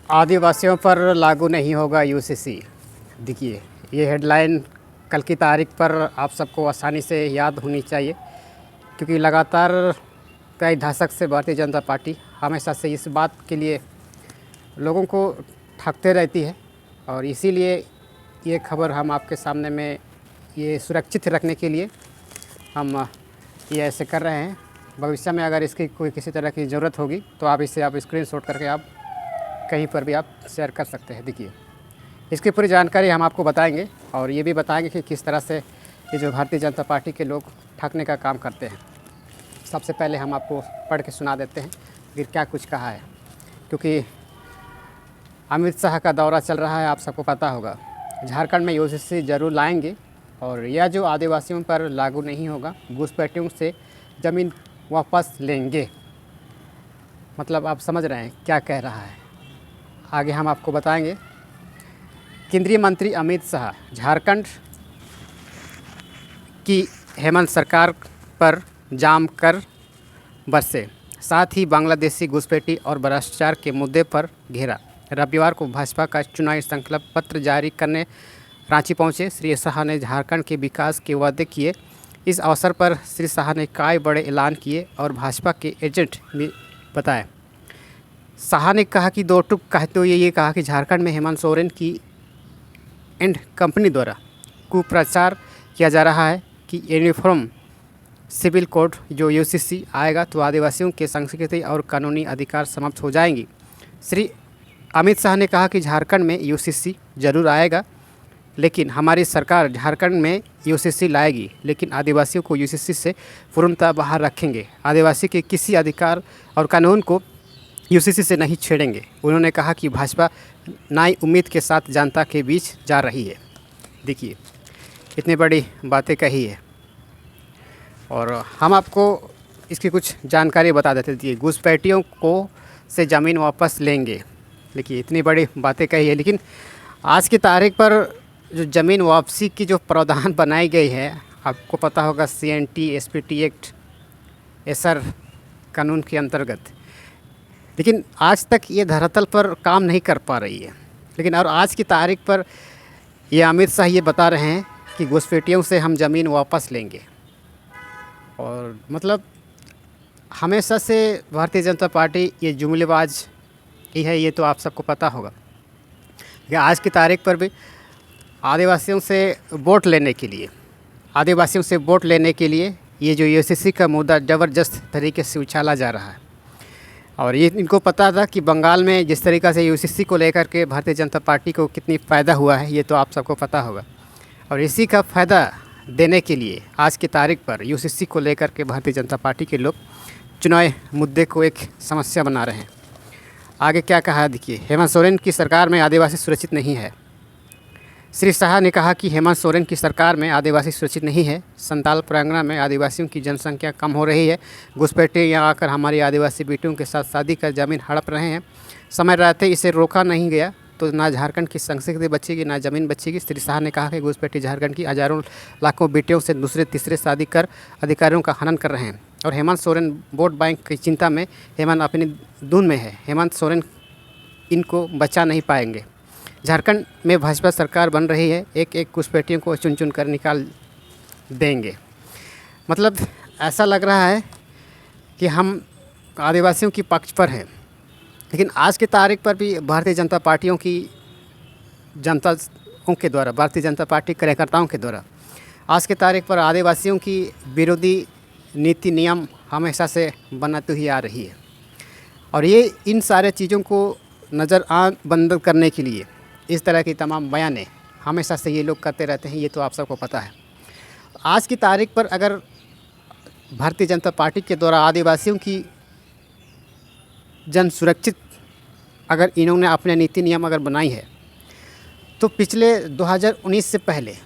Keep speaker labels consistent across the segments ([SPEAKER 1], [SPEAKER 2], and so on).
[SPEAKER 1] आदिवासियों पर लागू नहीं होगा यूसीसी। देखिए, ये हेडलाइन कल की तारीख पर आप सबको आसानी से याद होनी चाहिए, क्योंकि लगातार कई दशक से भारतीय जनता पार्टी हमेशा से इस बात के लिए लोगों को ठगते रहती है। और इसीलिए ये खबर हम आपके सामने में ये सुरक्षित रखने के लिए हम ये ऐसे कर रहे हैं। भविष्य में अगर इसकी कोई किसी तरह की ज़रूरत होगी तो आप इसे स्क्रीनशॉट करके आप कहीं पर भी आप शेयर कर सकते हैं। देखिए, इसकी पूरी जानकारी हम आपको बताएंगे और ये भी बताएंगे कि किस तरह से ये जो भारतीय जनता पार्टी के लोग ठगने का काम करते हैं। सबसे पहले हम आपको पढ़ के सुना देते हैं कि क्या कुछ कहा है, क्योंकि अमित शाह का दौरा चल रहा है, आप सबको पता होगा। झारखंड में यूसीसी जरूर लाएंगे और यह जो आदिवासियों पर लागू नहीं होगा, घुसपैठियों से ज़मीन वापस लेंगे। मतलब आप समझ रहे हैं क्या कह रहा है। आगे हम आपको बताएंगे। केंद्रीय मंत्री अमित शाह झारखंड की हेमंत सरकार पर जाम कर बरसे, साथ ही बांग्लादेशी घुसपैठी और भ्रष्टाचार के मुद्दे पर घेरा। रविवार को भाजपा का चुनावी संकल्प पत्र जारी करने रांची पहुंचे श्री शाह ने झारखंड के विकास के वादे किए। इस अवसर पर श्री शाह ने कई बड़े ऐलान किए और भाजपा के एजेंट भी बताए। शाह ने कहा कि दो टुक कहते हुए ये कहा कि झारखंड में हेमंत सोरेन की एंड कंपनी द्वारा कुप्रचार किया जा रहा है कि यूनिफॉर्म सिविल कोड जो यूसीसी आएगा तो आदिवासियों के संस्कृति और कानूनी अधिकार समाप्त हो जाएंगी। श्री अमित शाह ने कहा कि झारखंड में यूसीसी जरूर आएगा, लेकिन हमारी सरकार झारखंड में यूसीसी लाएगी, लेकिन आदिवासियों को यूसीसी से पूर्णतः बाहर रखेंगे। आदिवासी के किसी अधिकार और कानून को यूसीसी से नहीं छेड़ेंगे। उन्होंने कहा कि भाजपा नई उम्मीद के साथ जनता के बीच जा रही है। देखिए, इतनी बड़ी बातें कही है और हम आपको इसकी कुछ जानकारी बता देते थे। घुसपैठियों को से ज़मीन वापस लेंगे, देखिए इतनी बड़ी बातें कही है। लेकिन आज की तारीख पर जो ज़मीन वापसी की जो प्रावधान बनाई गई है, आपको पता होगा CNT SPT एक्ट एसर कानून के अंतर्गत, लेकिन आज तक ये धरातल पर काम नहीं कर पा रही है। लेकिन और आज की तारीख पर ये अमित शाह ये बता रहे हैं कि घुसपैठियों से हम ज़मीन वापस लेंगे। और मतलब हमेशा से भारतीय जनता पार्टी ये जुमलेबाज ही है, ये तो आप सबको पता होगा। कि आज की तारीख पर भी आदिवासियों से वोट लेने के लिए ये जो यूसीसी का मुद्दा ज़बरदस्त तरीके से उछाला जा रहा है। और ये इनको पता था कि बंगाल में जिस तरीक़ा से यूसीसी को लेकर के भारतीय जनता पार्टी को कितनी फ़ायदा हुआ है, ये तो आप सबको पता होगा। और इसी का फ़ायदा देने के लिए आज की तारीख पर यूसीसी को लेकर के भारतीय जनता पार्टी के लोग चुनावी मुद्दे को एक समस्या बना रहे हैं। आगे क्या कहा देखिए। हेमंत सोरेन की सरकार में आदिवासी सुरक्षित नहीं है। श्री शाह ने कहा कि हेमंत सोरेन की सरकार में आदिवासी सुरक्षित नहीं है। संताल परगना में आदिवासियों की जनसंख्या कम हो रही है। घुसपैठे यहाँ आकर हमारी आदिवासी बेटियों के साथ शादी कर ज़मीन हड़प रहे हैं। समय रहते इसे रोका नहीं गया तो ना झारखंड की संस्कृति बचेगी, ना ज़मीन बचेगी। श्री शाह ने कहा कि घुसपैठी झारखंड की हज़ारों लाखों बेटियों से दूसरे तीसरे शादी कर अधिकारियों का हनन कर रहे हैं। और हेमंत सोरेन वोट बैंक की चिंता में हेमंत अपनी धुन में है। हेमंत सोरेन इनको बचा नहीं पाएंगे। झारखंड में भाजपा सरकार बन रही है, एक एक घुसपैठियों को चुन चुन कर निकाल देंगे। मतलब ऐसा लग रहा है कि हम आदिवासियों की पक्ष पर हैं, लेकिन आज की तारीख पर भी भारतीय जनता पार्टियों की जनताओं के द्वारा, भारतीय जनता पार्टी कार्यकर्ताओं के द्वारा आज की तारीख पर आदिवासियों की विरोधी नीति नियम हमेशा से बनाती हुई आ रही है। और ये इन सारे चीज़ों को नज़रबंद करने के लिए इस तरह की तमाम बयानें हमेशा से ये लोग करते रहते हैं, ये तो आप सबको पता है। आज की तारीख पर अगर भारतीय जनता पार्टी के द्वारा आदिवासियों की जन सुरक्षित अगर इन्होंने अपने नीति नियम अगर बनाई है, तो पिछले 2019 से पहले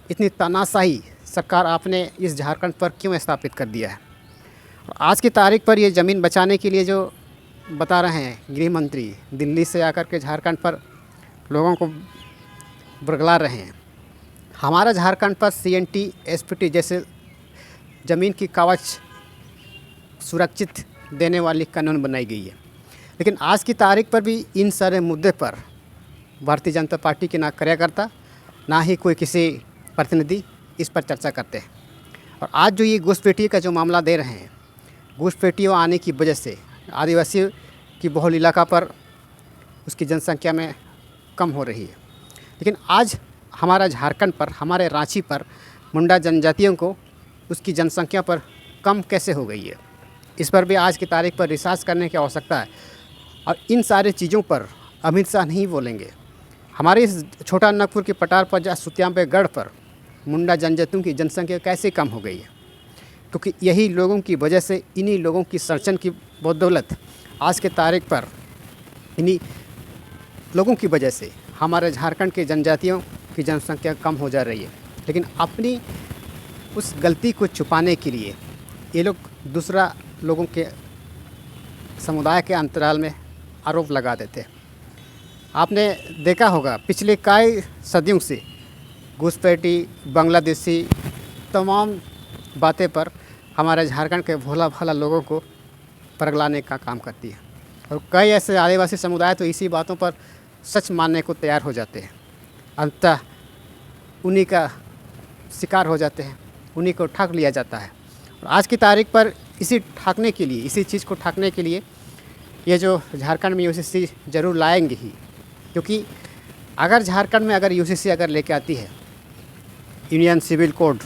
[SPEAKER 1] इतनी तानाशाही सरकार आपने इस झारखंड पर क्यों स्थापित कर दिया है। और आज की तारीख पर ये ज़मीन बचाने के लिए जो बता रहे हैं गृह मंत्री, दिल्ली से आकर के झारखंड पर लोगों को बरगला रहे हैं। हमारा झारखंड पर CNT SPT जैसे ज़मीन की कवच सुरक्षित देने वाली कानून बनाई गई है। लेकिन आज की तारीख पर भी इन सारे मुद्दे पर भारतीय जनता पार्टी के ना कार्यकर्ता ना ही कोई किसी प्रतिनिधि इस पर चर्चा करते हैं। और आज जो ये घुसपैठी का जो मामला दे रहे हैं, घुसपैठियों आने की वजह से आदिवासी की बहुल इलाका पर उसकी जनसंख्या में कम हो रही है। लेकिन आज हमारा झारखंड पर, हमारे रांची पर मुंडा जनजातियों को उसकी जनसंख्या पर कम कैसे हो गई है, इस पर भी आज की तारीख पर रिसर्च करने की आवश्यकता है। और इन सारी चीज़ों पर अमित शाह नहीं बोलेंगे। हमारे इस छोटा नागपुर के पटार पर या सुत्याम्बे गढ़ पर मुंडा जनजातियों की जनसंख्या कैसे कम हो गई है, क्योंकि यही लोगों की वजह से, इन्हीं लोगों की सर्जन की बदौलत आज के तारीख पर इन्हीं लोगों की वजह से हमारे झारखंड के जनजातियों की जनसंख्या कम हो जा रही है। लेकिन अपनी उस गलती को छुपाने के लिए ये लोग दूसरा लोगों के समुदाय के अंतराल में आरोप लगा देते हैं। आपने देखा होगा पिछले कई सदियों से घुसपैठी, बांग्लादेशी, तमाम बातें पर हमारे झारखंड के भोला भाला लोगों को परगलाने का काम करती है। और कई ऐसे आदिवासी समुदाय तो इसी बातों पर सच मानने को तैयार हो जाते हैं, अंततः उन्हीं का शिकार हो जाते हैं, उन्हीं को ठग लिया जाता है। और आज की तारीख पर इसी चीज़ को ठाकने के लिए ये जो झारखंड में यूसीसी ज़रूर लाएंगे ही, क्योंकि अगर झारखंड में अगर यूसीसी अगर लेके आती है, यूनियन सिविल कोड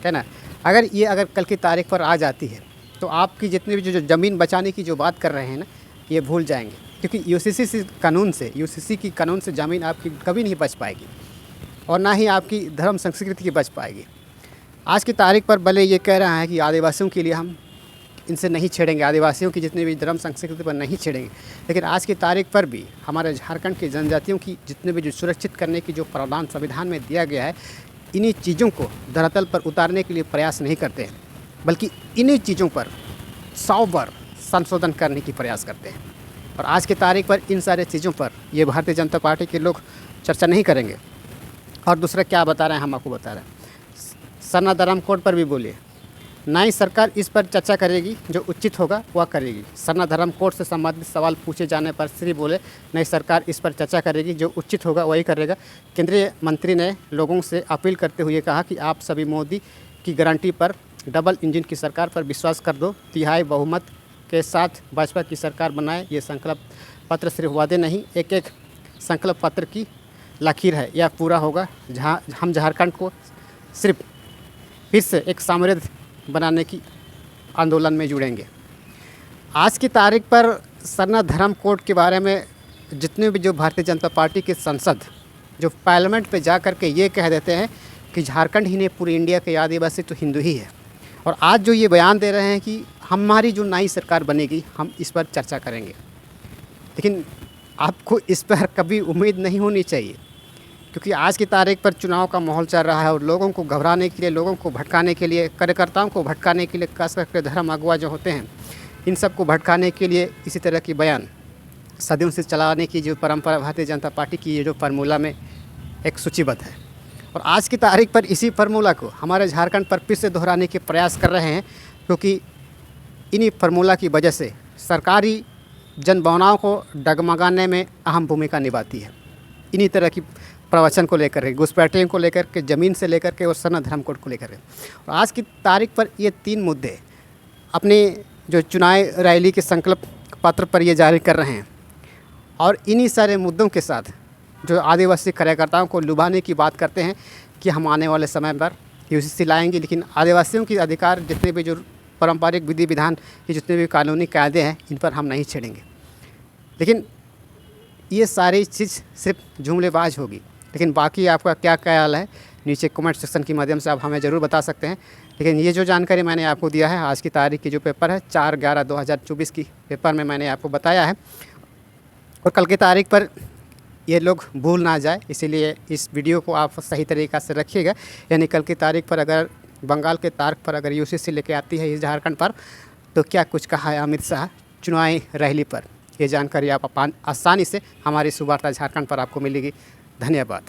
[SPEAKER 1] है ना, अगर कल की तारीख पर आ जाती है तो आपकी जितनी भी जो ज़मीन बचाने की जो बात कर रहे हैं ना, ये भूल जाएंगे। क्योंकि यूसीसी की कानून से ज़मीन आपकी कभी नहीं बच पाएगी और ना ही आपकी धर्म संस्कृति की बच पाएगी। आज की तारीख पर भले ये कह रहा है कि आदिवासियों के लिए हम इनसे नहीं छेड़ेंगे, आदिवासियों की जितनी भी धर्म संस्कृति पर नहीं छेड़ेंगे, लेकिन आज की तारीख पर भी हमारे झारखंड की जनजातियों की जितने भी जो सुरक्षित करने की जो प्रावधान संविधान में दिया गया है, इन्हीं चीज़ों को धरातल पर उतारने के लिए प्रयास नहीं करते हैं, बल्कि इन्हीं चीज़ों पर 100 बार संशोधन करने की प्रयास करते हैं। और आज की तारीख पर इन सारे चीज़ों पर ये भारतीय जनता पार्टी के लोग चर्चा नहीं करेंगे। और दूसरा क्या बता रहे हैं, हम आपको बता रहे हैं, सरना धर्म कोड पर भी बोलिए, ना ही सरकार इस पर चर्चा करेगी, जो उचित होगा वह करेगी। सरना धर्म कोड से संबंधित सवाल पूछे जाने पर श्री बोले, नहीं सरकार इस पर चर्चा करेगी, जो उचित होगा वही करेगा। केंद्रीय मंत्री ने लोगों से अपील करते हुए कहा कि आप सभी मोदी की गारंटी पर, डबल इंजन की सरकार पर विश्वास कर दो, तिहाई बहुमत के साथ भाजपा की सरकार बनाए। ये संकल्प पत्र सिर्फ वादे नहीं, एक एक संकल्प पत्र की लकीर है, यह पूरा होगा। जहाँ हम झारखंड को सिर्फ फिर से एक समृद्ध बनाने की आंदोलन में जुड़ेंगे। आज की तारीख पर सरना धर्म कोड के बारे में जितने भी जो भारतीय जनता पार्टी के सांसद जो पार्लियामेंट पे जा कर के ये कह देते हैं कि झारखंड ही नहीं पूरी इंडिया के आदिवासी तो हिंदू ही है, और आज जो ये बयान दे रहे हैं कि हमारी जो नई सरकार बनेगी हम इस पर चर्चा करेंगे, लेकिन आपको इस पर कभी उम्मीद नहीं होनी चाहिए, क्योंकि आज की तारीख पर चुनाव का माहौल चल रहा है और लोगों को घबराने के लिए, लोगों को भटकाने के लिए, कार्यकर्ताओं को भटकाने के लिए, खास करके धर्म अगुवा जो होते हैं, इन सब को भटकाने के लिए इसी तरह की बयान सदियों से चलाने की जो परंपरा भारतीय जनता पार्टी की ये जो फार्मूला में एक सूचीबद्ध है। और आज की तारीख पर इसी फार्मूला को हमारे झारखंड पर फिर से दोहराने के प्रयास कर रहे हैं, क्योंकि इन्हीं फार्मूला की वजह से सरकारी जनभावनाओं को डगमगाने में अहम भूमिका निभाती है। इन्हीं तरह की प्रवचन को लेकर के, घुसपैठियों को लेकर के, ज़मीन से लेकर के और सरना धर्म कोड को लेकर के। और आज की तारीख पर ये 3 मुद्दे अपने जो चुनाव रैली के संकल्प पत्र पर ये जारी कर रहे हैं, और इन्हीं सारे मुद्दों के साथ जो आदिवासी कार्यकर्ताओं को लुभाने की बात करते हैं कि हम आने वाले समय पर यूसीसी लाएंगे, लेकिन आदिवासियों के अधिकार, जितने भी जो पारंपरिक विधि विधान के जितने भी कानूनी कायदे हैं, इन पर हम नहीं छेड़ेंगे। लेकिन ये सारी चीज़ सिर्फ जुमलेबाज होगी। लेकिन बाकी आपका क्या ख्याल है, नीचे कमेंट सेक्शन के माध्यम से आप हमें ज़रूर बता सकते हैं। लेकिन ये जो जानकारी मैंने आपको दिया है, आज की तारीख की जो पेपर है 4/11/2024 की पेपर में मैंने आपको बताया है, और कल की तारीख पर ये लोग भूल ना जाए, इसीलिए इस वीडियो को आप सही तरीक़ा से रखिएगा। यानी कल की तारीख पर अगर बंगाल के तारीख पर अगर यूसीसी लेके आती है इस झारखंड पर, तो क्या कुछ कहा है अमित शाह चुनावी रैली पर, ये जानकारी आप आसानी से हमारी सुवार्ता झारखंड पर आपको मिलेगी। धन्यवाद।